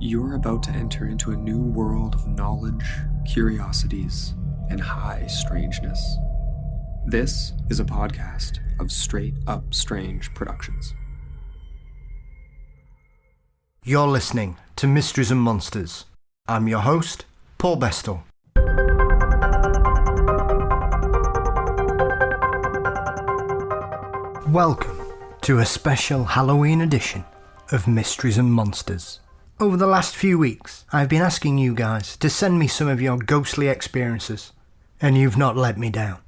You're about to enter into a new world of knowledge, curiosities, and high strangeness. This is a podcast of Straight Up Strange Productions. You're listening to Mysteries and Monsters. I'm your host, Paul Bestall. Welcome to a special Halloween edition of Mysteries and Monsters. Over the last few weeks, I've been asking you guys to send me some of your ghostly experiences, and you've not let me down.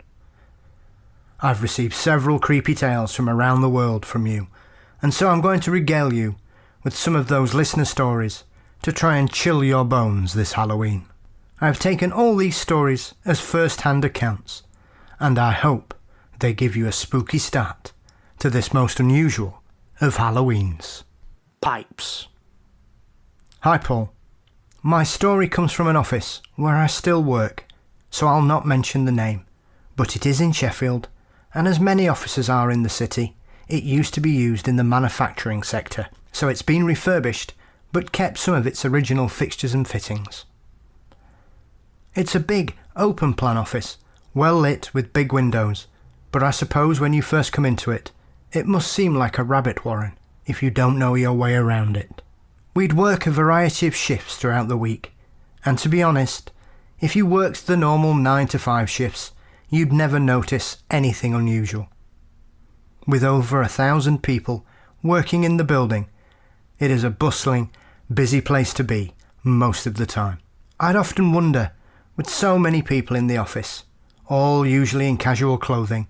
I've received several creepy tales from around the world from you, and so I'm going to regale you with some of those listener stories to try and chill your bones this Halloween. I've taken all these stories as first-hand accounts, and I hope they give you a spooky start to this most unusual of Halloweens. Pipes. Hi Paul. My story comes from an office where I still work, so I'll not mention the name, but it is in Sheffield, and as many offices are in the city, it used to be used in the manufacturing sector, so it's been refurbished but kept some of its original fixtures and fittings. It's a big, open-plan office, well lit with big windows, but I suppose when you first come into it, it must seem like a rabbit warren if you don't know your way around it. We'd work a variety of shifts throughout the week, and to be honest, if you worked the normal 9 to 5 shifts, you'd never notice anything unusual. With over 1,000 people working in the building, it is a bustling, busy place to be most of the time. I'd often wonder, with so many people in the office, all usually in casual clothing,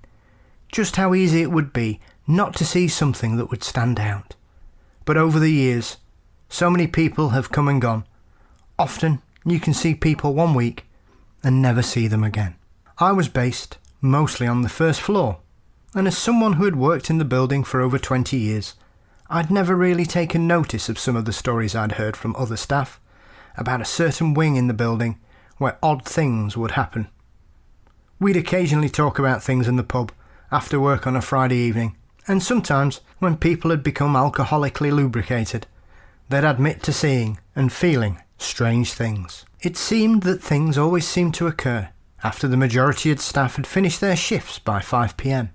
just how easy it would be not to see something that would stand out. But over the years, so many people have come and gone. Often you can see people one week and never see them again. I was based mostly on the first floor, and as someone who had worked in the building for over 20 years, I'd never really taken notice of some of the stories I'd heard from other staff about a certain wing in the building where odd things would happen. We'd occasionally talk about things in the pub after work on a Friday evening, and sometimes when people had become alcoholically lubricated, they'd admit to seeing and feeling strange things. It seemed that things always seemed to occur after the majority of staff had finished their shifts by 5 p.m,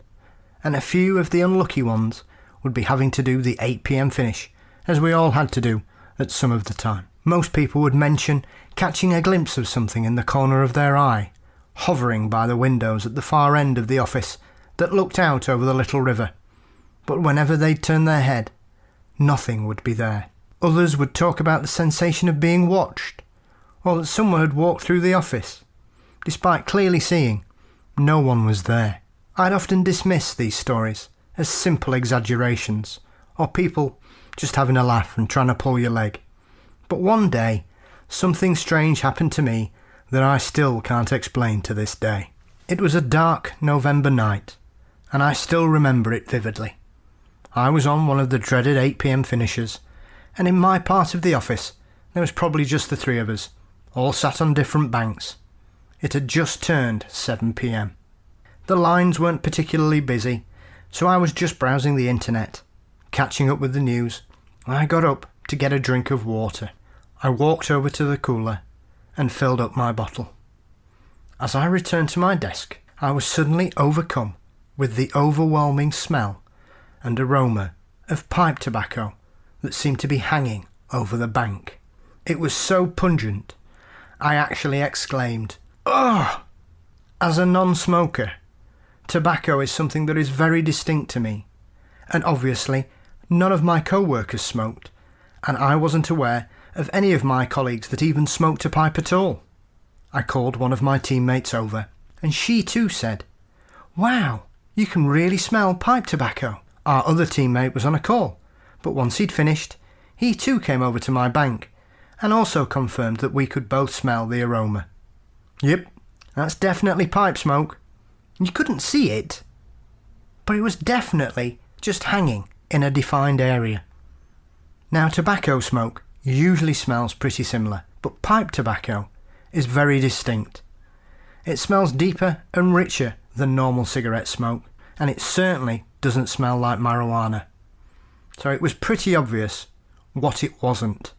and a few of the unlucky ones would be having to do the 8 p.m. finish, as we all had to do at some of the time. Most people would mention catching a glimpse of something in the corner of their eye, hovering by the windows at the far end of the office that looked out over the little river. But whenever they'd turn their head, nothing would be there. Others would talk about the sensation of being watched, or that someone had walked through the office, despite clearly seeing no one was there. I'd often dismiss these stories as simple exaggerations, or people just having a laugh and trying to pull your leg. But one day, something strange happened to me that I still can't explain to this day. It was a dark November night, and I still remember it vividly. I was on one of the dreaded 8 p.m. finishers, and in my part of the office there was probably just the three of us, all sat on different banks. It had just turned 7 p.m. The lines weren't particularly busy, so I was just browsing the internet, catching up with the news. I got up to get a drink of water. I walked over to the cooler and filled up my bottle. As I returned to my desk, I was suddenly overcome with the overwhelming smell and aroma of pipe tobacco that seemed to be hanging over the bank. It was so pungent, I actually exclaimed, "Ugh!" As a non-smoker, tobacco is something that is very distinct to me, and obviously none of my co-workers smoked, and I wasn't aware of any of my colleagues that even smoked a pipe at all. I called one of my teammates over, and she too said, "Wow, you can really smell pipe tobacco." Our other teammate was on a call, but once he'd finished, he too came over to my bank and also confirmed that we could both smell the aroma. "Yep, that's definitely pipe smoke. You couldn't see it, but it was definitely just hanging in a defined area." Now, tobacco smoke usually smells pretty similar, but pipe tobacco is very distinct. It smells deeper and richer than normal cigarette smoke, and it certainly doesn't smell like marijuana. So it was pretty obvious what it wasn't.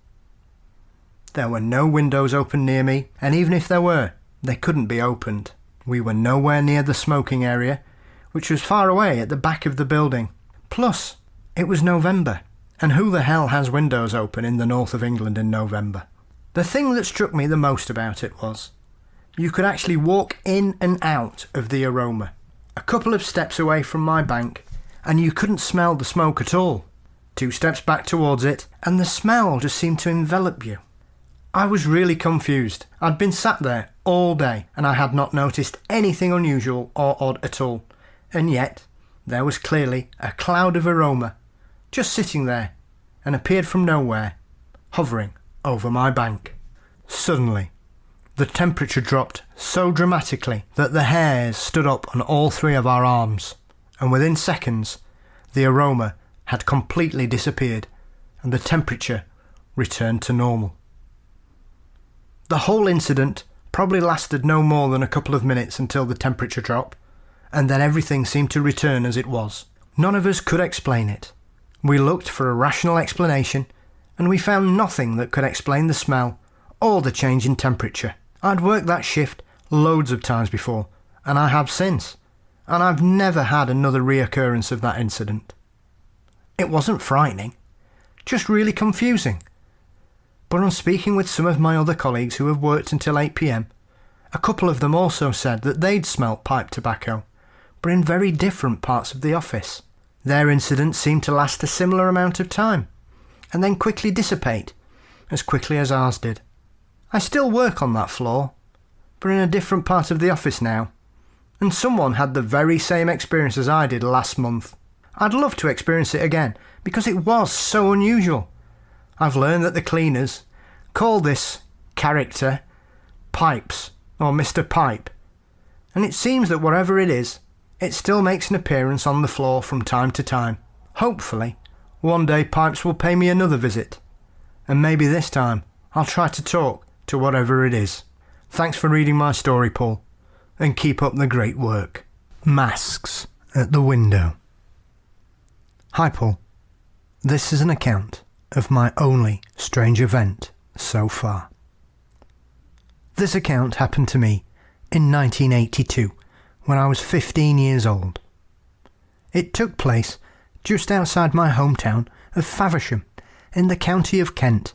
There were no windows open near me, and even if there were, they couldn't be opened. We were nowhere near the smoking area, which was far away at the back of the building. Plus, it was November, and who the hell has windows open in the north of England in November? The thing that struck me the most about it was, you could actually walk in and out of the aroma. A couple of steps away from my bank, and you couldn't smell the smoke at all. 2 steps back towards it, and the smell just seemed to envelop you. I was really confused. I'd been sat there all day, and I had not noticed anything unusual or odd at all. And yet, there was clearly a cloud of aroma, just sitting there, and appeared from nowhere, hovering over my bank. Suddenly, the temperature dropped so dramatically that the hairs stood up on all 3 of our arms, and within seconds, the aroma had completely disappeared, and the temperature returned to normal. The whole incident probably lasted no more than a couple of minutes until the temperature dropped, and then everything seemed to return as it was. None of us could explain it. We looked for a rational explanation, and we found nothing that could explain the smell or the change in temperature. I'd worked that shift loads of times before, and I have since, and I've never had another reoccurrence of that incident. It wasn't frightening, just really confusing. But on speaking with some of my other colleagues who have worked until 8 p.m, a couple of them also said that they'd smelt pipe tobacco, but in very different parts of the office. Their incidents seemed to last a similar amount of time, and then quickly dissipate, as quickly as ours did. I still work on that floor, but in a different part of the office now, and someone had the very same experience as I did last month. I'd love to experience it again, because it was so unusual. I've learned that the cleaners call this character Pipes, or Mr. Pipe, and it seems that whatever it is, it still makes an appearance on the floor from time to time. Hopefully, one day Pipes will pay me another visit, and maybe this time I'll try to talk to whatever it is. Thanks for reading my story, Paul, and keep up the great work. Masks at the window. Hi Paul, this is an account of my only strange event so far. This account happened to me in 1982 when I was 15 years old. It took place just outside my hometown of Faversham in the county of Kent,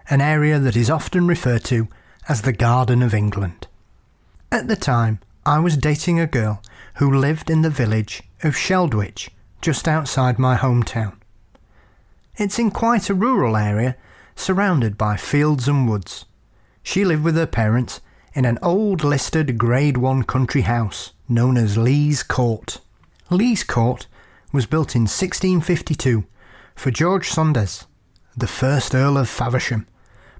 an area that is often referred to as the Garden of England. At the time, I was dating a girl who lived in the village of Sheldwich, just outside my hometown. It's in quite a rural area, surrounded by fields and woods. She lived with her parents in an old listed Grade 1 country house known as Lees Court. Lees Court was built in 1652 for George Saunders, the first Earl of Faversham,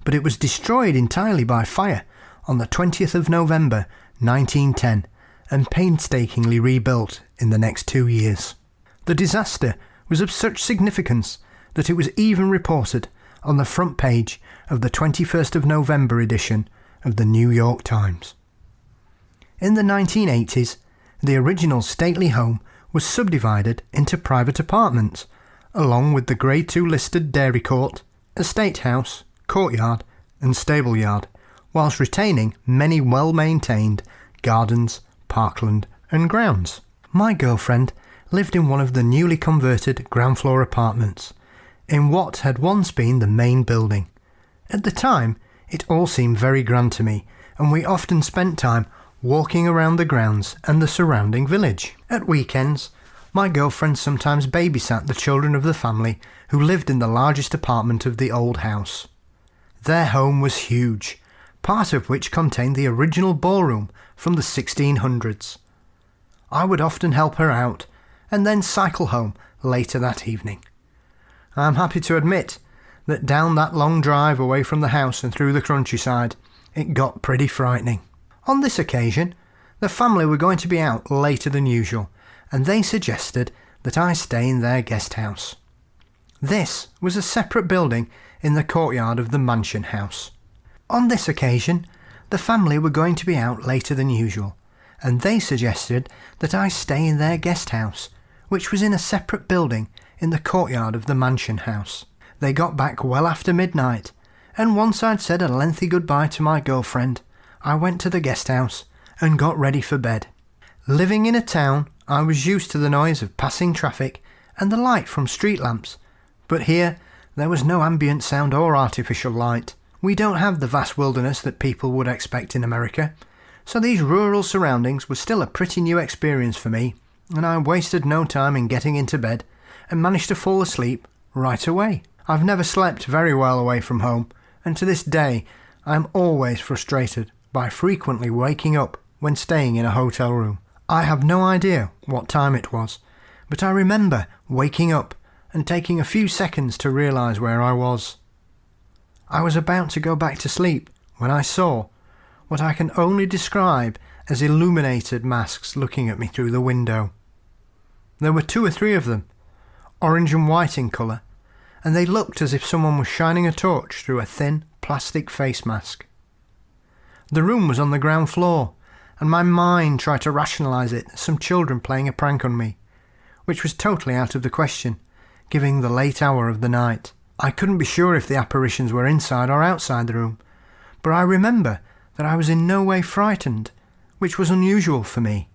but it was destroyed entirely by fire on the 20th of November 1910 and painstakingly rebuilt in the next 2 years. The disaster was of such significance that it was even reported on the front page of the 21st of November edition of the New York Times. In the 1980s, the original stately home was subdivided into private apartments, along with the Grade 2 listed dairy court, estate house, courtyard and stable yard, whilst retaining many well-maintained gardens, parkland and grounds. My girlfriend lived in one of the newly converted ground floor apartments, in what had once been the main building. At the time, it all seemed very grand to me, and we often spent time walking around the grounds and the surrounding village. At weekends, my girlfriend sometimes babysat the children of the family who lived in the largest apartment of the old house. Their home was huge, part of which contained the original ballroom from the 1600s. I would often help her out, and then cycle home later that evening. I am happy to admit that down that long drive away from the house and through the countryside, it got pretty frightening. On this occasion, the family were going to be out later than usual, and they suggested that I stay in their guest house. This was a separate building in the courtyard of the mansion house. On this occasion, the family were going to be out later than usual, and they suggested that I stay in their guest house, which was in a separate building in the courtyard of the mansion house. They got back well after midnight, and once I'd said a lengthy goodbye to my girlfriend, I went to the guest house and got ready for bed. Living in a town, I was used to the noise of passing traffic and the light from street lamps, but here there was no ambient sound or artificial light. We don't have the vast wilderness that people would expect in America, so these rural surroundings were still a pretty new experience for me, and I wasted no time in getting into bed and managed to fall asleep right away. I've never slept very well away from home, and to this day I am always frustrated by frequently waking up when staying in a hotel room. I have no idea what time it was, but I remember waking up and taking a few seconds to realise where I was. I was about to go back to sleep when I saw what I can only describe as illuminated masks looking at me through the window. There were 2 or 3 of them, orange and white in colour, and they looked as if someone was shining a torch through a thin plastic face mask. The room was on the ground floor, and my mind tried to rationalise it as some children playing a prank on me, which was totally out of the question, given the late hour of the night. I couldn't be sure if the apparitions were inside or outside the room, but I remember that I was in no way frightened, which was unusual for me.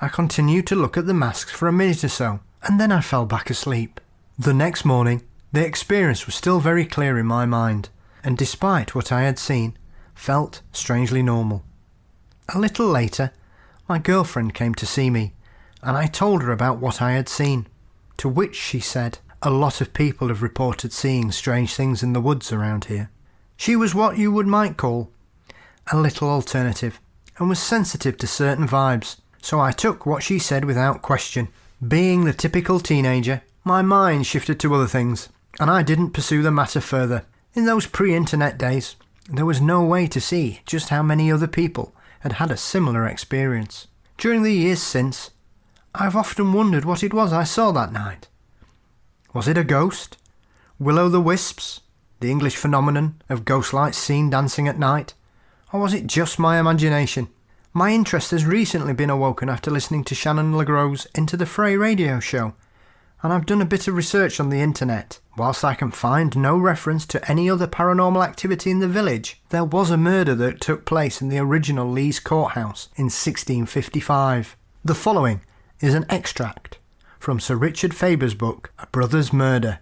I continued to look at the masks for a minute or so, and then I fell back asleep. The next morning, the experience was still very clear in my mind, and despite what I had seen, felt strangely normal. A little later, my girlfriend came to see me, and I told her about what I had seen, to which she said, "A lot of people have reported seeing strange things in the woods around here." She was what you might call a little alternative, and was sensitive to certain vibes, so I took what she said without question. Being the typical teenager, my mind shifted to other things, and I didn't pursue the matter further. In those pre-internet days, there was no way to see just how many other people had had a similar experience. During the years since, I've often wondered what it was I saw that night. Was it a ghost? Will-o'-the-wisps? The English phenomenon of ghost-lights seen dancing at night? Or was it just my imagination? My interest has recently been awoken after listening to Shannon LeGros's Into the Fray radio show, and I've done a bit of research on the internet. Whilst I can find no reference to any other paranormal activity in the village, there was a murder that took place in the original Lee's Courthouse in 1655. The following is an extract from Sir Richard Faber's book, A Brother's Murder,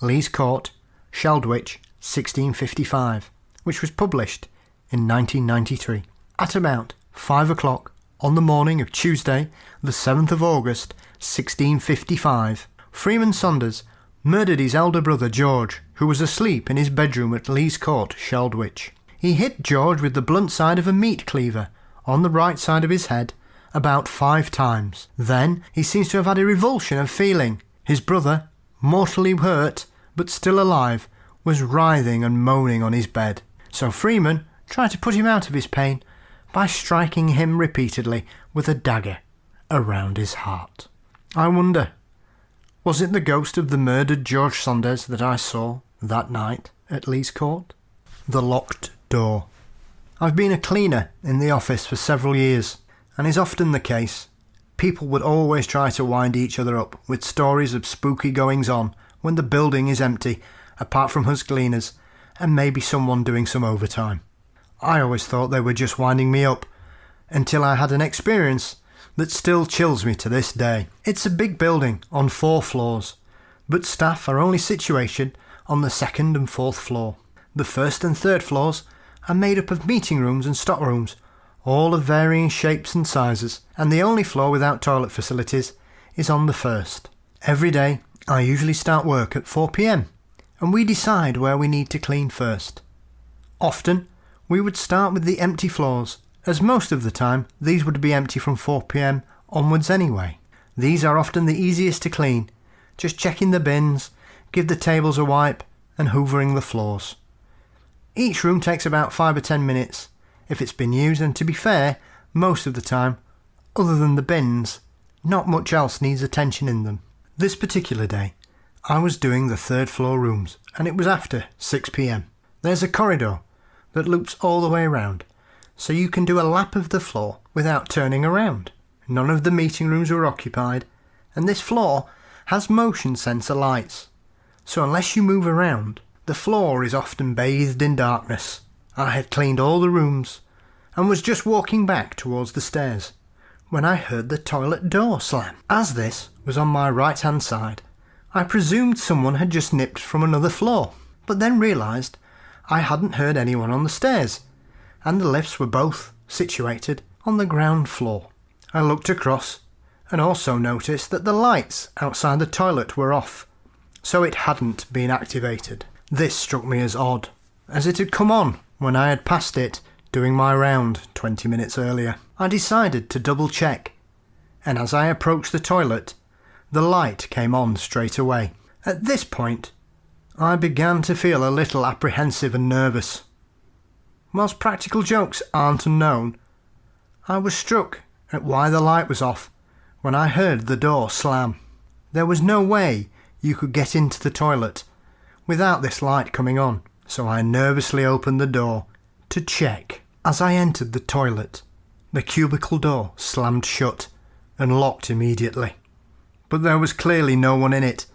Lee's Court, Sheldwich, 1655, which was published in 1993. At about 5 o'clock on the morning of Tuesday, the 7th of August, 1655, Freeman Saunders murdered his elder brother George, who was asleep in his bedroom at Lee's Court, Sheldwich. He hit George with the blunt side of a meat cleaver on the right side of his head about 5 times. Then he seems to have had a revulsion of feeling. His brother, mortally hurt but still alive, was writhing and moaning on his bed. So Freeman tried to put him out of his pain by striking him repeatedly with a dagger around his heart. I wonder, was it the ghost of the murdered George Saunders that I saw that night at Lee's Court? The locked door. I've been a cleaner in the office for several years, and is often the case. People would always try to wind each other up with stories of spooky goings-on when the building is empty, apart from us cleaners, and maybe someone doing some overtime. I always thought they were just winding me up, until I had an experience that still chills me to this day. It's a big building on 4 floors, but staff are only situated on the 2nd and 4th floor. The 1st and 3rd floors are made up of meeting rooms and stock rooms, all of varying shapes and sizes, and the only floor without toilet facilities is on the 1st. Every day I usually start work at 4 p.m, and we decide where we need to clean first. Often we would start with the empty floors, as most of the time these would be empty from 4 p.m. onwards anyway. These are often the easiest to clean, just checking the bins, give the tables a wipe and hoovering the floors. Each room takes about 5 or 10 minutes if it's been used, and to be fair, most of the time, other than the bins, not much else needs attention in them. This particular day I was doing the 3rd floor rooms, and it was after 6 p.m. There's a corridor that loops all the way around, so you can do a lap of the floor without turning around. None of the meeting rooms were occupied, and this floor has motion sensor lights, so unless you move around, The floor is often bathed in darkness. I had cleaned all the rooms and was just walking back towards the stairs when I heard the toilet door slam. As this was on my right-hand side, I presumed someone had just nipped from another floor, but then realised I hadn't heard anyone on the stairs, and the lifts were both situated on the ground floor. I looked across and also noticed that the lights outside the toilet were off, so it hadn't been activated. This struck me as odd, as it had come on when I had passed it doing my round 20 minutes earlier. I decided to double check, and as I approached the toilet, the light came on straight away. At this point, I began to feel a little apprehensive and nervous. Whilst practical jokes aren't unknown, I was struck at why the light was off when I heard the door slam. There was no way you could get into the toilet without this light coming on, so I nervously opened the door to check. As I entered the toilet, the cubicle door slammed shut and locked immediately. But there was clearly no one in it,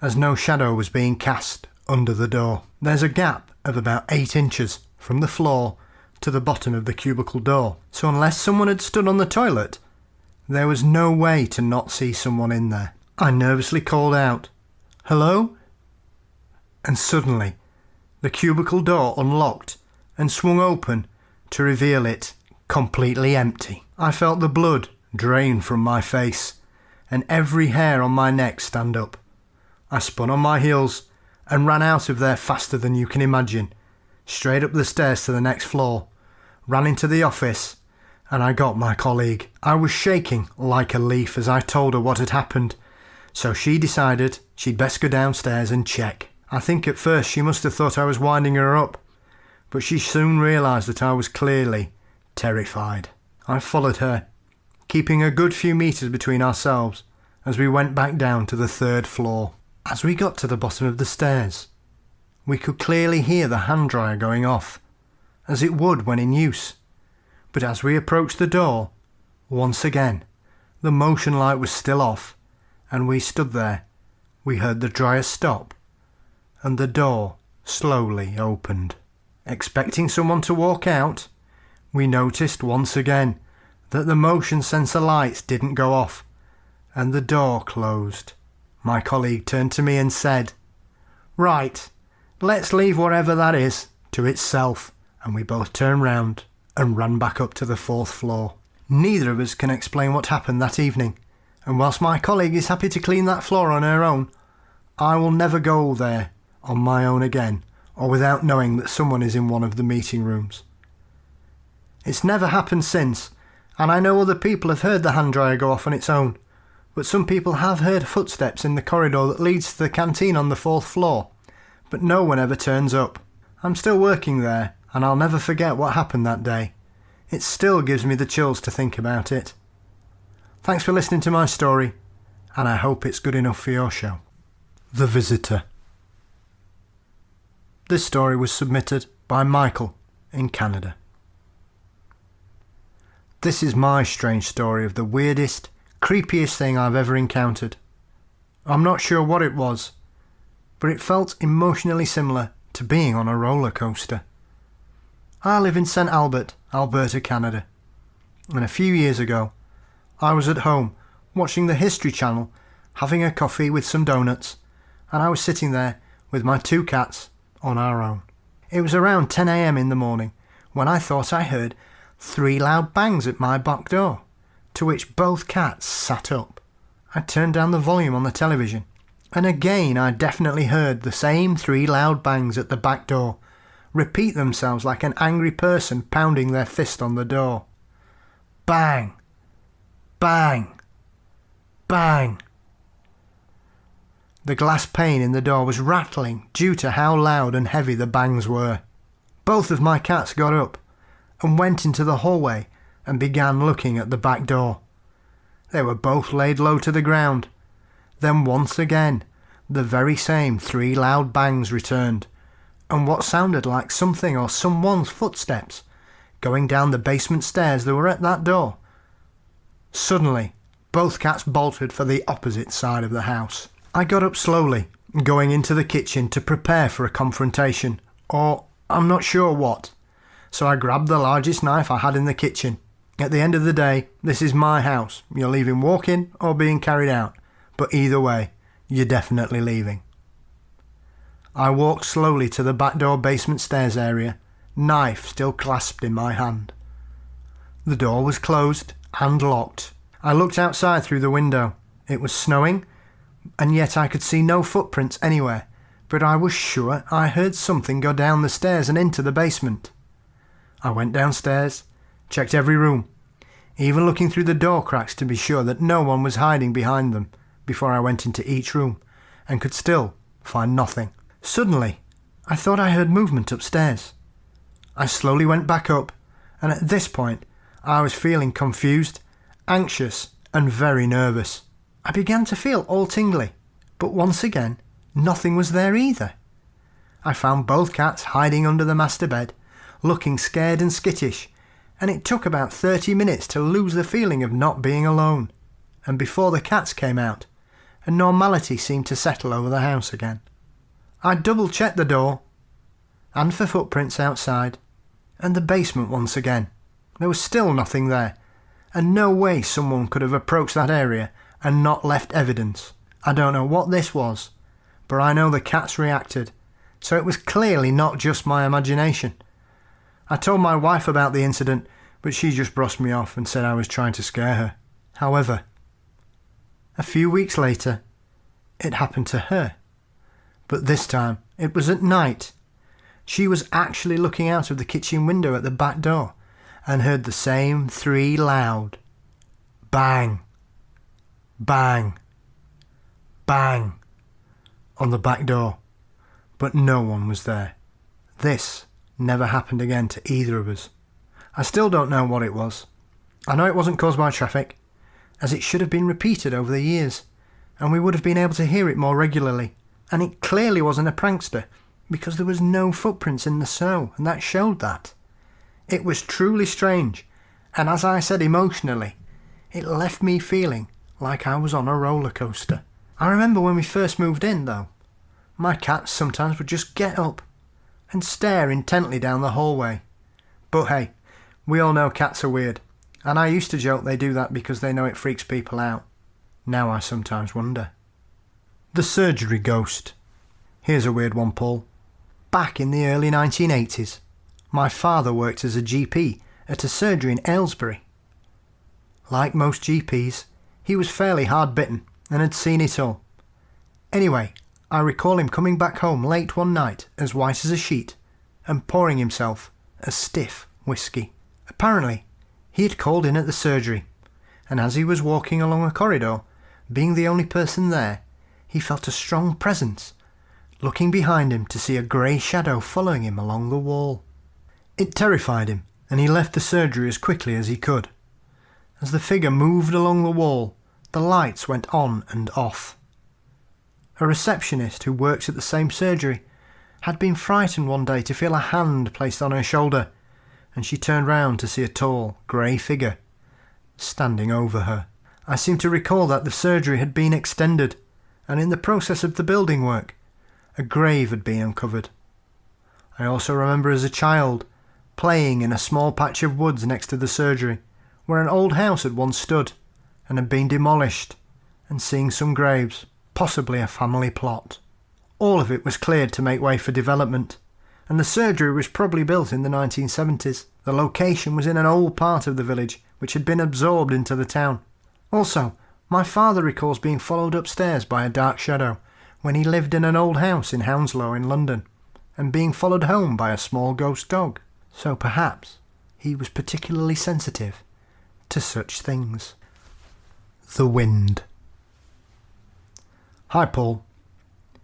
as no shadow was being cast under the door. There's a gap of about 8 inches from the floor to the bottom of the cubicle door, so unless someone had stood on the toilet, there was no way to not see someone in there. I nervously called out, "Hello?" And suddenly, the cubicle door unlocked and swung open to reveal it completely empty. I felt the blood drain from my face and every hair on my neck stand up. I spun on my heels and ran out of there faster than you can imagine, straight up the stairs to the next floor, ran into the office, and I got my colleague. I was shaking like a leaf as I told her what had happened, so she decided she'd best go downstairs and check. I think at first she must have thought I was winding her up, but she soon realised that I was clearly terrified. I followed her, keeping a good few metres between ourselves as we went back down to the 3rd floor. As we got to the bottom of the stairs, we could clearly hear the hand dryer going off, as it would when in use. But as we approached the door, once again, the motion light was still off, and we stood there. We heard the dryer stop, and the door slowly opened. Expecting someone to walk out, we noticed once again that the motion sensor lights didn't go off, and the door closed. My colleague turned to me and said, "Right, let's leave whatever that is to itself," and we both turned round and ran back up to the 4th floor. Neither of us can explain what happened that evening, and whilst my colleague is happy to clean that floor on her own, I will never go there on my own again, or without knowing that someone is in one of the meeting rooms. It's never happened since, and I know other people have heard the hand dryer go off on its own, but some people have heard footsteps in the corridor that leads to the canteen on the 4th floor, but no one ever turns up. I'm still working there, and I'll never forget what happened that day. It still gives me the chills to think about it. Thanks for listening to my story, and I hope it's good enough for your show. The Visitor. This story was submitted by Michael in Canada. This is my strange story of the weirdest, creepiest thing I've ever encountered. I'm not sure what it was, but it felt emotionally similar to being on a roller coaster. I live in St. Albert, Alberta, Canada, and a few years ago I was at home watching the History Channel, having a coffee with some donuts, and I was sitting there with my 2 cats on our own. It was around 10 a.m. in the morning when I thought I heard 3 loud bangs at my back door, to which both cats sat up. I turned down the volume on the television, and again I definitely heard the same 3 loud bangs at the back door repeat themselves like an angry person pounding their fist on the door. Bang! Bang! Bang! The glass pane in the door was rattling due to how loud and heavy the bangs were. Both of my cats got up and went into the hallway and began looking at the back door. They were both laid low to the ground. Then once again, the very same 3 loud bangs returned, and what sounded like something or someone's footsteps going down the basement stairs that were at that door. Suddenly, both cats bolted for the opposite side of the house. I got up slowly going into the kitchen to prepare for a confrontation, or I'm not sure what. So I grabbed the largest knife I had in the kitchen. At the end of the day, this is my house. You're leaving walk-in or being carried out, but either way, you're definitely leaving. I walked slowly to the back door basement stairs area, knife still clasped in my hand. The door was closed and locked. I looked outside through the window. It was snowing, and yet I could see no footprints anywhere, but I was sure I heard something go down the stairs and into the basement. I went downstairs, checked every room, even looking through the door cracks to be sure that no one was hiding behind them before I went into each room, and could still find nothing. Suddenly, I thought I heard movement upstairs. I slowly went back up, and at this point, I was feeling confused, anxious, and very nervous. I began to feel all tingly, but once again, nothing was there either. I found both cats hiding under the master bed, looking scared and skittish, and it took about 30 minutes to lose the feeling of not being alone. And before the cats came out, a normality seemed to settle over the house again. I double-checked the door, and for footprints outside, and the basement once again. There was still nothing there, and no way someone could have approached that area and not left evidence. I don't know what this was, but I know the cats reacted, so it was clearly not just my imagination. I told my wife about the incident, but she just brushed me off and said I was trying to scare her. However, a few weeks later, it happened to her. But this time, it was at night. She was actually looking out of the kitchen window at the back door and heard the same 3 loud bang, bang, bang on the back door. But no one was there. This never happened again to either of us. I still don't know what it was. I know it wasn't caused by traffic, as it should have been repeated over the years, and we would have been able to hear it more regularly. And it clearly wasn't a prankster, because there was no footprints in the snow, and that showed that. It was truly strange, and as I said, emotionally, it left me feeling like I was on a roller coaster. I remember when we first moved in, though, my cats sometimes would just get up and stare intently down the hallway. But hey, we all know cats are weird, and I used to joke they do that because they know it freaks people out. Now I sometimes wonder. The surgery ghost. Here's a weird one, Paul. Back in the early 1980s, my father worked as a GP at a surgery in Aylesbury. Like most GPs, he was fairly hard-bitten and had seen it all. Anyway, I recall him coming back home late one night as white as a sheet and pouring himself a stiff whiskey. Apparently, he had called in at the surgery, and as he was walking along a corridor, being the only person there, he felt a strong presence, looking behind him to see a grey shadow following him along the wall. It terrified him, and he left the surgery as quickly as he could. As the figure moved along the wall, the lights went on and off. A receptionist who works at the same surgery had been frightened one day to feel a hand placed on her shoulder, and she turned round to see a tall, grey figure standing over her. I seem to recall that the surgery had been extended, and in the process of the building work, a grave had been uncovered. I also remember as a child playing in a small patch of woods next to the surgery, where an old house had once stood and had been demolished, and seeing some graves, possibly a family plot. All of it was cleared to make way for development, and the surgery was probably built in the 1970s. The location was in an old part of the village which had been absorbed into the town. Also, my father recalls being followed upstairs by a dark shadow when he lived in an old house in Hounslow in London, and being followed home by a small ghost dog. So perhaps he was particularly sensitive to such things. The wind. Hi Paul.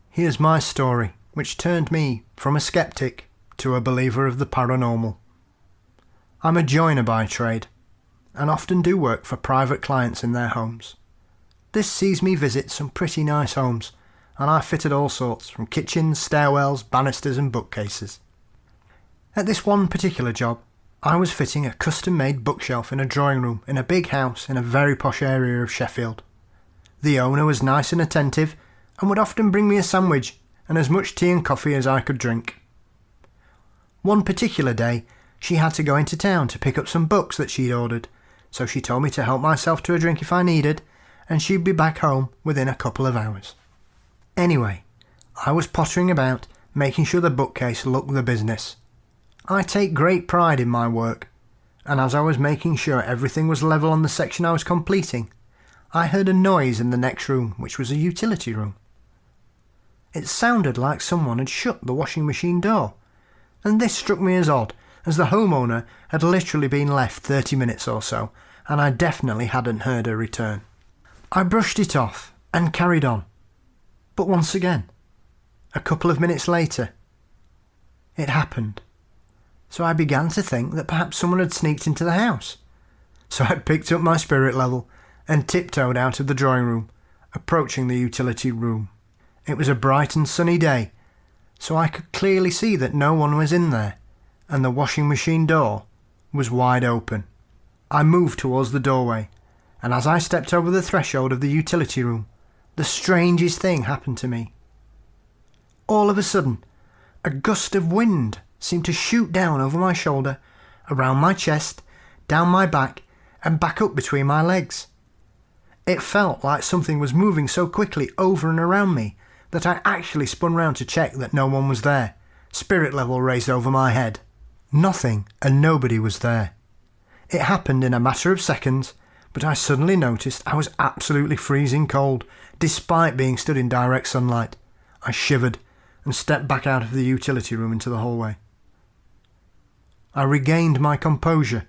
Here's my story, which turned me from a skeptic to a believer of the paranormal. I'm a joiner by trade, and often do work for private clients in their homes. This sees me visit some pretty nice homes, and I fitted all sorts, from kitchens, stairwells, banisters and bookcases. At this one particular job, I was fitting a custom-made bookshelf in a drawing room in a big house in a very posh area of Sheffield. The owner was nice and attentive, and would often bring me a sandwich and as much tea and coffee as I could drink. One particular day, she had to go into town to pick up some books that she'd ordered, so she told me to help myself to a drink if I needed, and she'd be back home within a couple of hours. Anyway, I was pottering about, making sure the bookcase looked the business. I take great pride in my work, and as I was making sure everything was level on the section I was completing, I heard a noise in the next room, which was a utility room. It sounded like someone had shut the washing machine door, and this struck me as odd, as the homeowner had literally been left 30 minutes or so, and I definitely hadn't heard her return. I brushed it off and carried on. But once again, a couple of minutes later, it happened. So I began to think that perhaps someone had sneaked into the house. So I picked up my spirit level and tiptoed out of the drawing room, approaching the utility room. It was a bright and sunny day, so I could clearly see that no one was in there, and the washing machine door was wide open. I moved towards the doorway, and as I stepped over the threshold of the utility room, the strangest thing happened to me. All of a sudden, a gust of wind seemed to shoot down over my shoulder, around my chest, down my back, and back up between my legs. It felt like something was moving so quickly over and around me that I actually spun round to check that no one was there, spirit level raised over my head. Nothing and nobody was there. It happened in a matter of seconds, but I suddenly noticed I was absolutely freezing cold, despite being stood in direct sunlight. I shivered and stepped back out of the utility room into the hallway. I regained my composure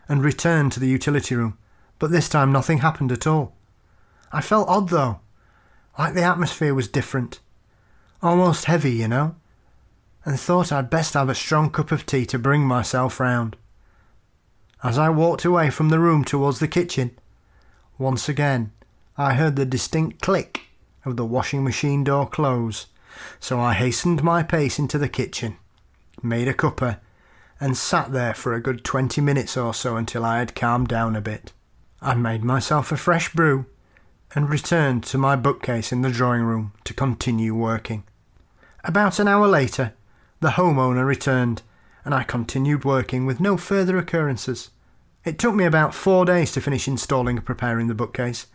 and returned to the utility room, but this time nothing happened at all. I felt odd though, like the atmosphere was different, almost heavy, you know, and thought I'd best have a strong cup of tea to bring myself round. As I walked away from the room towards the kitchen, once again I heard the distinct click of the washing machine door close, so I hastened my pace into the kitchen, made a cuppa, and sat there for a good 20 minutes or so until I had calmed down a bit. I made myself a fresh brew and returned to my bookcase in the drawing room to continue working. About an hour later, the homeowner returned, and I continued working with no further occurrences. It took me about 4 days to finish installing and preparing the bookcase,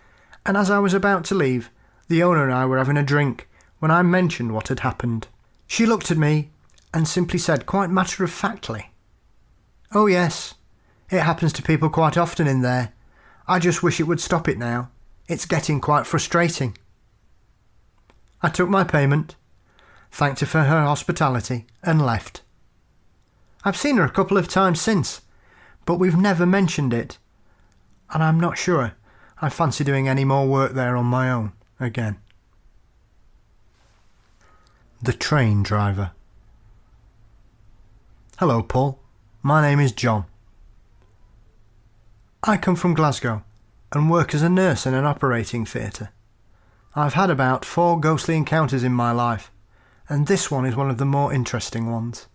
and as I was about to leave, the owner and I were having a drink when I mentioned what had happened. She looked at me and simply said quite matter-of-factly, "Oh yes, it happens to people quite often in there. I just wish it would stop it now. It's getting quite frustrating." I took my payment, thanked her for her hospitality, and left. I've seen her a couple of times since, but we've never mentioned it, and I'm not sure I fancy doing any more work there on my own again. The train driver. Hello, Paul. My name is John. I come from Glasgow and work as a nurse in an operating theatre. I've had about 4 ghostly encounters in my life, and this one is one of the more interesting ones.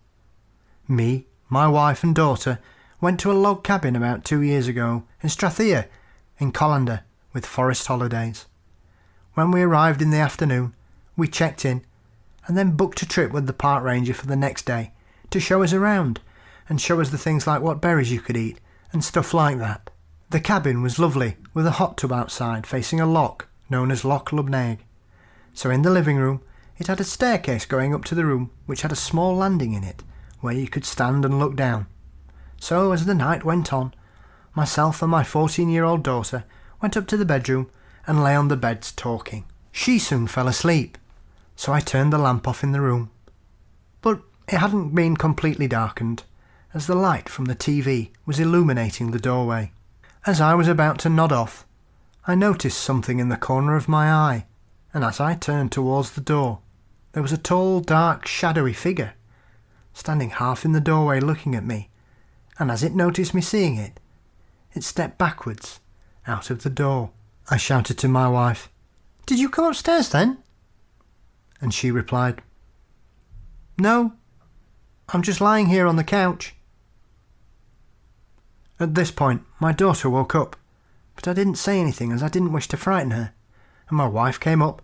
Me, my wife and daughter went to a log cabin about 2 years ago in Strathia, in Colander, with forest holidays. When we arrived in the afternoon, we checked in and then booked a trip with the park ranger for the next day to show us around and show us the things like what berries you could eat and stuff like that. The cabin was lovely, with a hot tub outside facing a loch known as Loch Lubnaig. So in the living room, it had a staircase going up to the room which had a small landing in it where you could stand and look down. So as the night went on, myself and my 14-year-old daughter went up to the bedroom and lay on the beds talking. She soon fell asleep, so I turned the lamp off in the room. But it hadn't been completely darkened, as the light from the TV was illuminating the doorway. As I was about to nod off, I noticed something in the corner of my eye, and as I turned towards the door, there was a tall, dark, shadowy figure, standing half in the doorway looking at me, and as it noticed me seeing it, it stepped backwards, out of the door. I shouted to my wife, "Did you come upstairs then?" And she replied, "No, I'm just lying here on the couch." At this point, my daughter woke up, but I didn't say anything as I didn't wish to frighten her, and my wife came up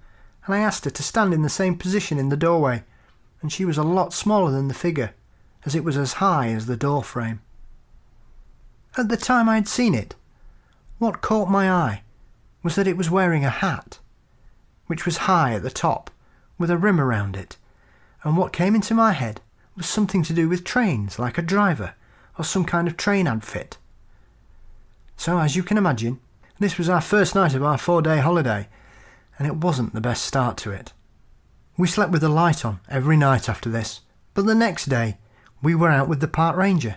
and I asked her to stand in the same position in the doorway, and she was a lot smaller than the figure, as it was as high as the door frame. At the time I had seen it, what caught my eye was that it was wearing a hat, which was high at the top, with a rim around it, and what came into my head was something to do with trains, like a driver, or some kind of train outfit. So, as you can imagine, this was our first night of our 4-day holiday, and it wasn't the best start to it. We slept with the light on every night after this, but the next day we were out with the park ranger,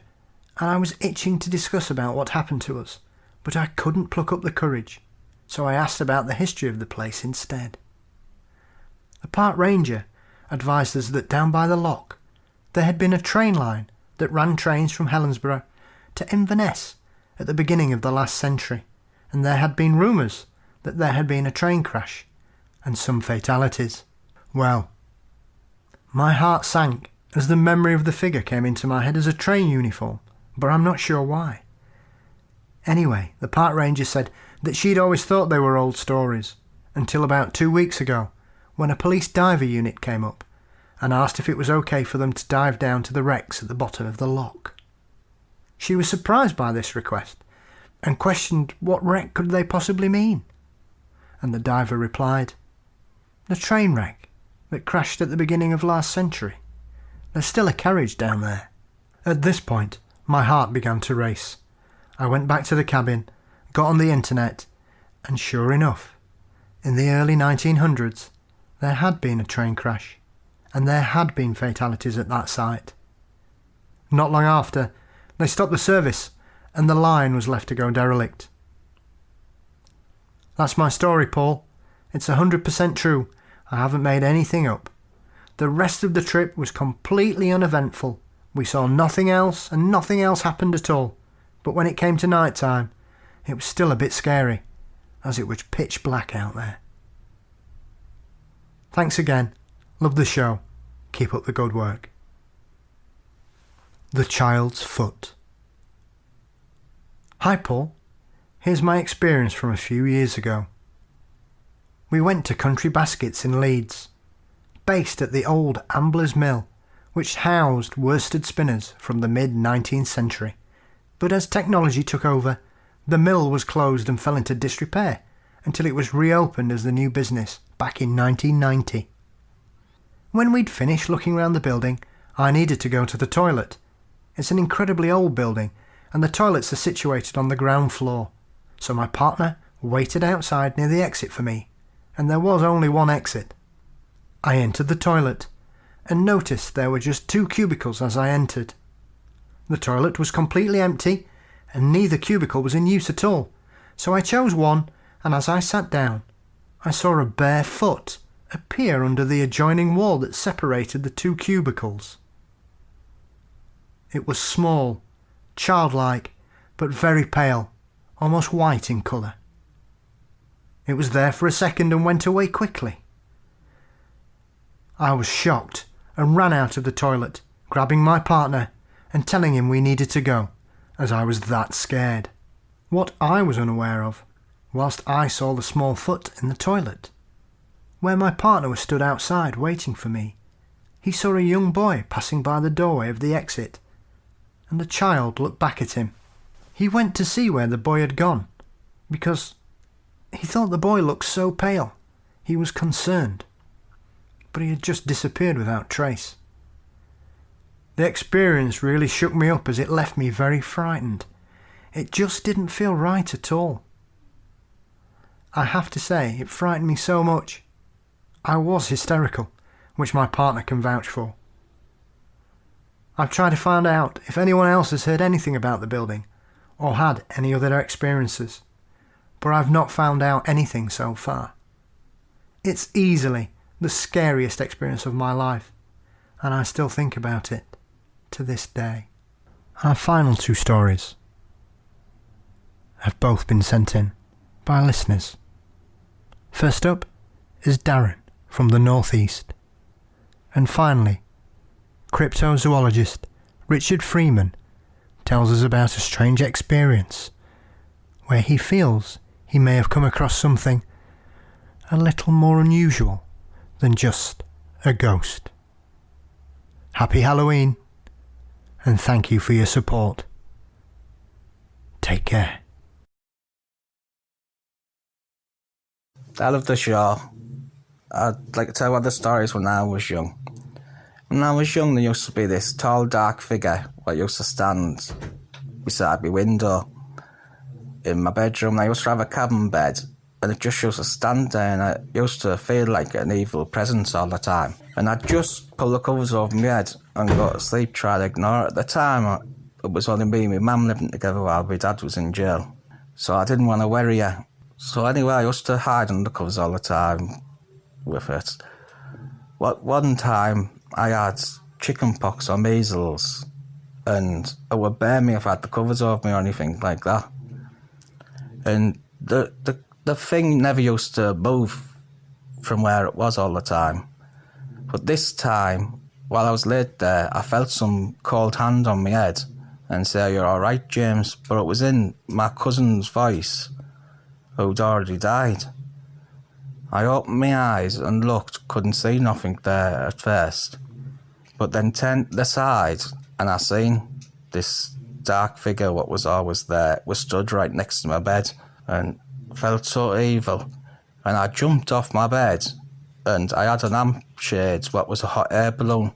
and I was itching to discuss about what happened to us, but I couldn't pluck up the courage, so I asked about the history of the place instead. The park ranger advised us that down by the lock there had been a train line that ran trains from Helensburgh to Inverness at the beginning of the last century, and there had been rumours that there had been a train crash and some fatalities. Well, my heart sank as the memory of the figure came into my head as a train uniform, but I'm not sure why. Anyway, the park ranger said that she'd always thought they were old stories, until about 2 weeks ago, when a police diver unit came up and asked if it was okay for them to dive down to the wrecks at the bottom of the loch. She was surprised by this request and questioned what wreck could they possibly mean. And the diver replied, "The train wreck that crashed at the beginning of last century. There's still a carriage down there." At this point, my heart began to race. I went back to the cabin, got on the internet, and sure enough, in the early 1900s, there had been a train crash, and there had been fatalities at that site. Not long after, they stopped the service, and the line was left to go derelict. That's my story, Paul. It's 100% true. I haven't made anything up. The rest of the trip was completely uneventful. We saw nothing else, and nothing else happened at all. But when it came to night time, it was still a bit scary, as it was pitch black out there. Thanks again. Love the show. Keep up the good work. The Child's Foot. Hi Paul. Here's my experience from a few years ago. We went to Country Baskets in Leeds, based at the old Ambler's Mill, which housed worsted spinners from the mid-19th century. But as technology took over, the mill was closed and fell into disrepair until it was reopened as the new business back in 1990. When we'd finished looking round the building, I needed to go to the toilet. It's an incredibly old building, and the toilets are situated on the ground floor, so my partner waited outside near the exit for me, and there was only one exit. I entered the toilet, and noticed there were just 2 cubicles as I entered. The toilet was completely empty, and neither cubicle was in use at all, so I chose one, and as I sat down, I saw a bare foot appear under the adjoining wall that separated the 2 cubicles. It was small, childlike, but very pale, almost white in colour. It was there for a second and went away quickly. I was shocked and ran out of the toilet, grabbing my partner and telling him we needed to go, as I was that scared. What I was unaware of, whilst I saw the small foot in the toilet, where my partner was stood outside waiting for me, he saw a young boy passing by the doorway of the exit, and the child looked back at him. He went to see where the boy had gone, because he thought the boy looked so pale. He was concerned, but he had just disappeared without trace. The experience really shook me up as it left me very frightened. It just didn't feel right at all. I have to say, it frightened me so much. I was hysterical, which my partner can vouch for. I've tried to find out if anyone else has heard anything about the building, or had any other experiences, but I've not found out anything so far. It's easily the scariest experience of my life, and I still think about it to this day. Our final 2 stories have both been sent in by listeners. First up is Darren from the Northeast. And finally, cryptozoologist Richard Freeman tells us about a strange experience where he feels he may have come across something a little more unusual than just a ghost. Happy Halloween, and thank you for your support. Take care. I love the show. I'd like to tell one of the stories when I was young. When I was young, there used to be this tall, dark figure that used to stand beside my window in my bedroom. I used to have a cabin bed, and it just used to stand there, and I used to feel like an evil presence all the time. And I'd just pull the covers over my head and go to sleep, try to ignore it. At the time, it was only me and my mum living together while my dad was in jail. So I didn't want to worry her. So anyway, I used to hide under the covers all the time with it. One time, I had chicken pox or measles, and it would bear me if I had the covers over me or anything like that. And the thing never used to move from where it was all the time. But this time, while I was laid there, I felt some cold hand on my head and say, "You're all right, James," but it was in my cousin's voice, who'd already died. I opened my eyes and looked, couldn't see nothing there at first, but then turned to the side and I seen this dark figure what was always there, was stood right next to my bed, and felt so evil. And I jumped off my bed, and I had an lampshade what was a hot air balloon.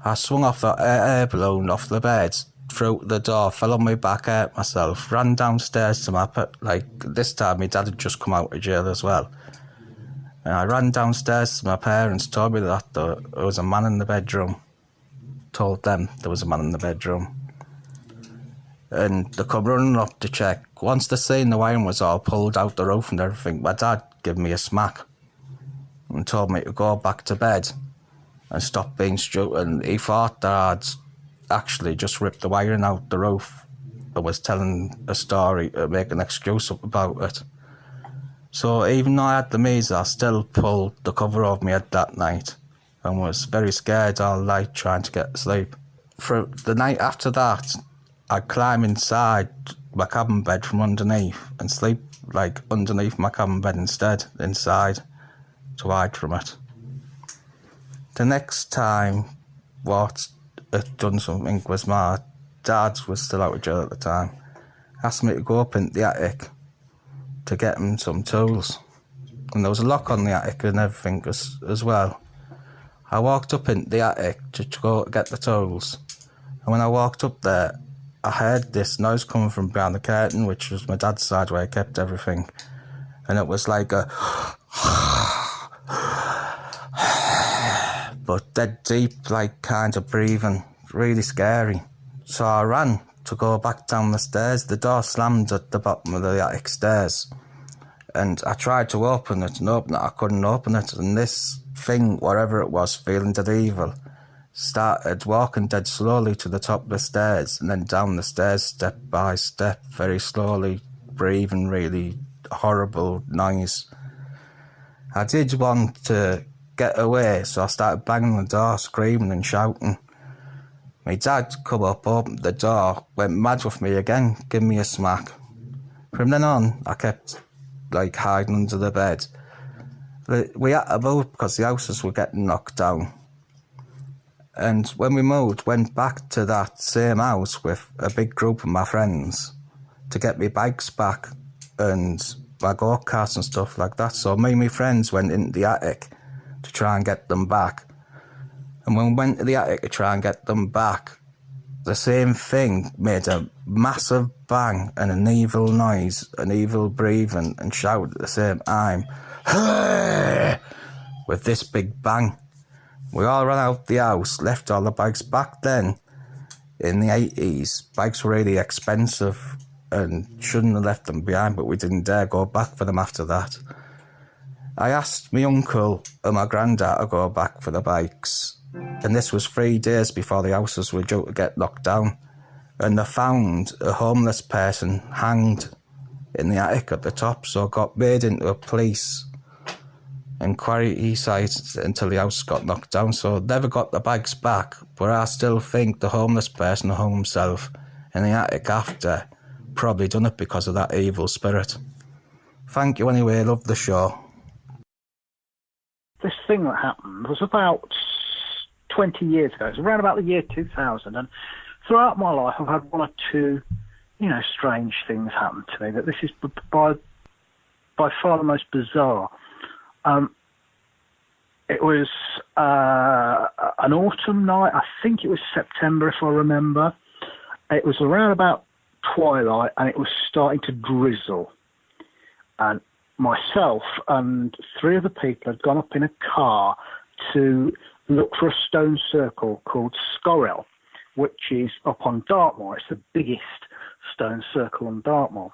I swung off the air balloon off the bed, through the door, fell on my back, hurt myself, ran downstairs to my this time my dad had just come out of jail as well. And I ran downstairs to my parents, told me that there was a man in the bedroom. Told them there was a man in the bedroom. And they come running up to check. Once they seen the wiring was all pulled out the roof and everything, my dad gave me a smack and told me to go back to bed and stop being stupid. And he thought that I'd actually just ripped the wiring out the roof and was telling a story to make an excuse up about it. So even though I had the measles, I still pulled the cover over my head that night and was very scared all night trying to get to sleep. For the night after that, I'd climb inside my cabin bed from underneath and sleep like underneath my cabin bed instead, inside, to hide from it. The next time what had done something was my dad was still out of jail at the time, asked me to go up in the attic to get him some tools. And there was a lock on the attic and everything as well. I walked up in the attic to go get the tools. And when I walked up there, I heard this noise coming from behind the curtain, which was my dad's side where I kept everything. And it was like a but dead deep, like kind of breathing, really scary. So I ran to go back down the stairs. The door slammed at the bottom of the attic stairs. And I tried to open it and open it. I couldn't open it. And this thing, whatever it was, feeling dead evil, started walking dead slowly to the top of the stairs and then down the stairs step by step, very slowly, breathing really horrible noise. I did want to get away, so I started banging the door, screaming and shouting. My dad come up, opened the door, went mad with me again, gave me a smack. From then on, I kept hiding under the bed. We had to move because the houses were getting knocked down. And when we moved, went back to that same house with a big group of my friends to get me bikes back and my go-karts and stuff like that. So me and my friends went into the attic to try and get them back. And when we went to the attic to try and get them back, the same thing made a massive bang and an evil noise, an evil breathing and shout at the same time. With this big bang. We all ran out the house, left all the bikes. Back then, in the 80s, bikes were really expensive and shouldn't have left them behind, but we didn't dare go back for them after that. I asked my uncle and my granddad to go back for the bikes, and this was 3 days before the houses were due to get knocked down, and they found a homeless person hanged in the attic at the top, so it got made into a police inquiry site until the house got knocked down. So never got the bikes back, but I still think the homeless person who hung himself in the attic after probably done it because of that evil spirit. Thank you anyway, love the show. The thing that happened was about 20 years ago. It was around about the year 2000, and throughout my life I've had one or two, strange things happen to me, but this is by far the most bizarre. It was an autumn night. I think it was September, if I remember. It was around about twilight, and it was starting to drizzle. And myself and three other people had gone up in a car to look for a stone circle called Scorrell, which is up on Dartmoor. It's the biggest stone circle on Dartmoor.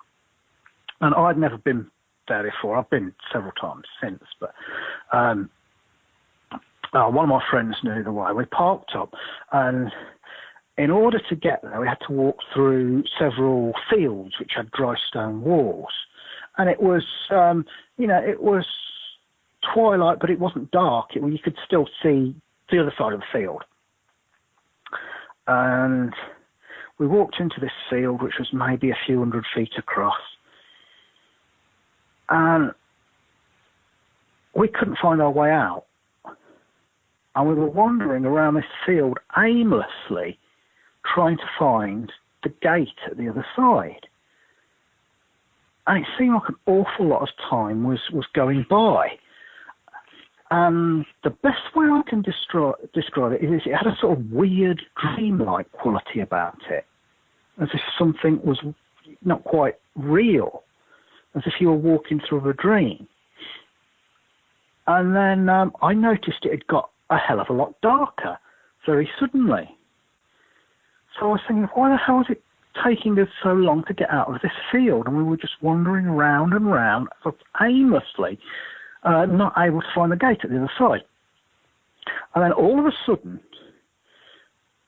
And I'd never been there before. I've been several times since, but one of my friends knew the way. We parked up, and in order to get there, we had to walk through several fields which had dry stone walls. And it was, it was twilight, but it wasn't dark. You could still see the other side of the field. And we walked into this field, which was maybe a few hundred feet across. And we couldn't find our way out. And we were wandering around this field aimlessly, trying to find the gate at the other side. And it seemed like an awful lot of time was going by. And the best way I can describe it is it had a sort of weird dreamlike quality about it, as if something was not quite real, as if you were walking through a dream. And then I noticed it had got a hell of a lot darker very suddenly. So I was thinking, why the hell is it taking us so long to get out of this field? And we were just wandering round and round, sort of aimlessly, not able to find the gate at the other side. And then all of a sudden,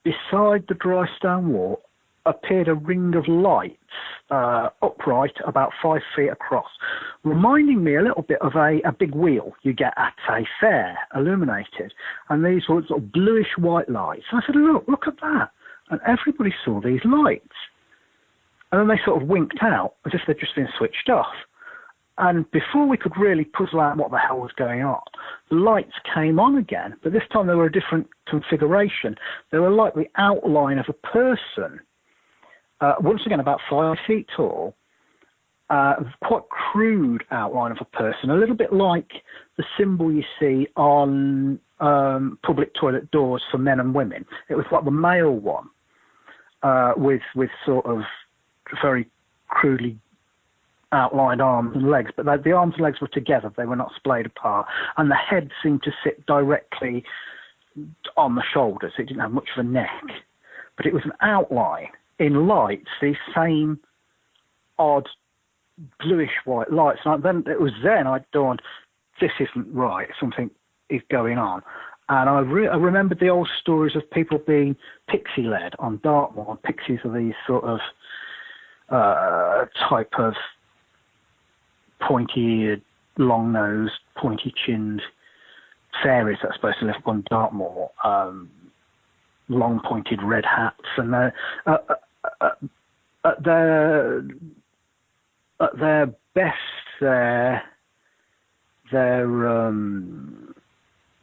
beside the dry stone wall, appeared a ring of lights, upright, about 5 feet across, reminding me a little bit of a big wheel you get at a fair, illuminated. And these were sort of bluish-white lights. And I said, look at that. And everybody saw these lights. And then they sort of winked out, as if they'd just been switched off. And before we could really puzzle out what the hell was going on, the lights came on again, but this time they were a different configuration. They were like the outline of a person, once again about 5 feet tall, quite crude outline of a person, a little bit like the symbol you see on public toilet doors for men and women. It was like the male one, with sort of very crudely outlined arms and legs, but the arms and legs were together. They were not splayed apart, and the head seemed to sit directly on the shoulders. It didn't have much of a neck, but it was an outline in lights, these same odd bluish white lights. And then I dawned, this isn't right, something is going on. And I remembered the old stories of people being pixie-led on Dartmoor. Pixies are these sort of type of pointy-eared, long-nosed, pointy-chinned fairies that are supposed to live on Dartmoor, long pointed red hats, and at their best, they're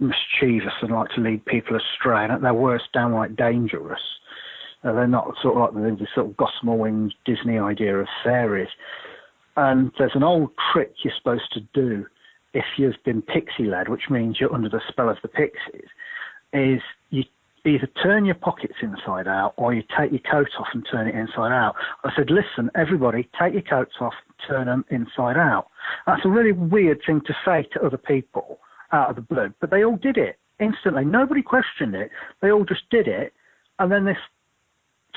mischievous and like to lead people astray, and at their worst, downright dangerous. They're not sort of like the sort of gossamer winged Disney idea of fairies. And there's an old trick you're supposed to do if you've been pixie-led, which means you're under the spell of the pixies, is you either turn your pockets inside out or you take your coat off and turn it inside out. I said, listen, everybody, take your coats off and turn them inside out. That's a really weird thing to say to other people out of the blue, but they all did it instantly. Nobody questioned it. They all just did it, and then this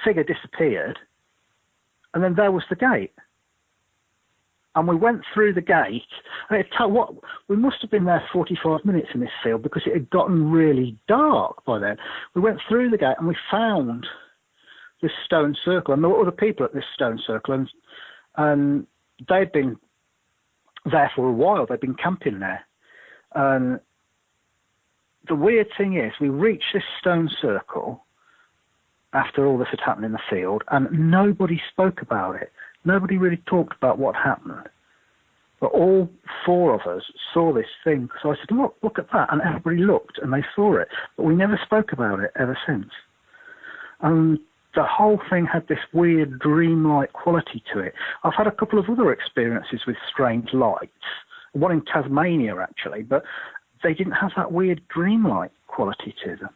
figure disappeared, and then there was the gate. And we went through the gate, and we must have been there 45 minutes in this field because it had gotten really dark by then. We went through the gate and we found this stone circle, and there were other people at this stone circle, and they'd been there for a while. They'd been camping there. And the weird thing is, we reached this stone circle after all this had happened in the field, and nobody spoke about it. Nobody really talked about what happened. But all four of us saw this thing. So I said, look at that. And everybody looked and they saw it. But we never spoke about it ever since. And the whole thing had this weird dreamlike quality to it. I've had a couple of other experiences with strange lights, one in Tasmania actually, but they didn't have that weird dreamlike quality to them.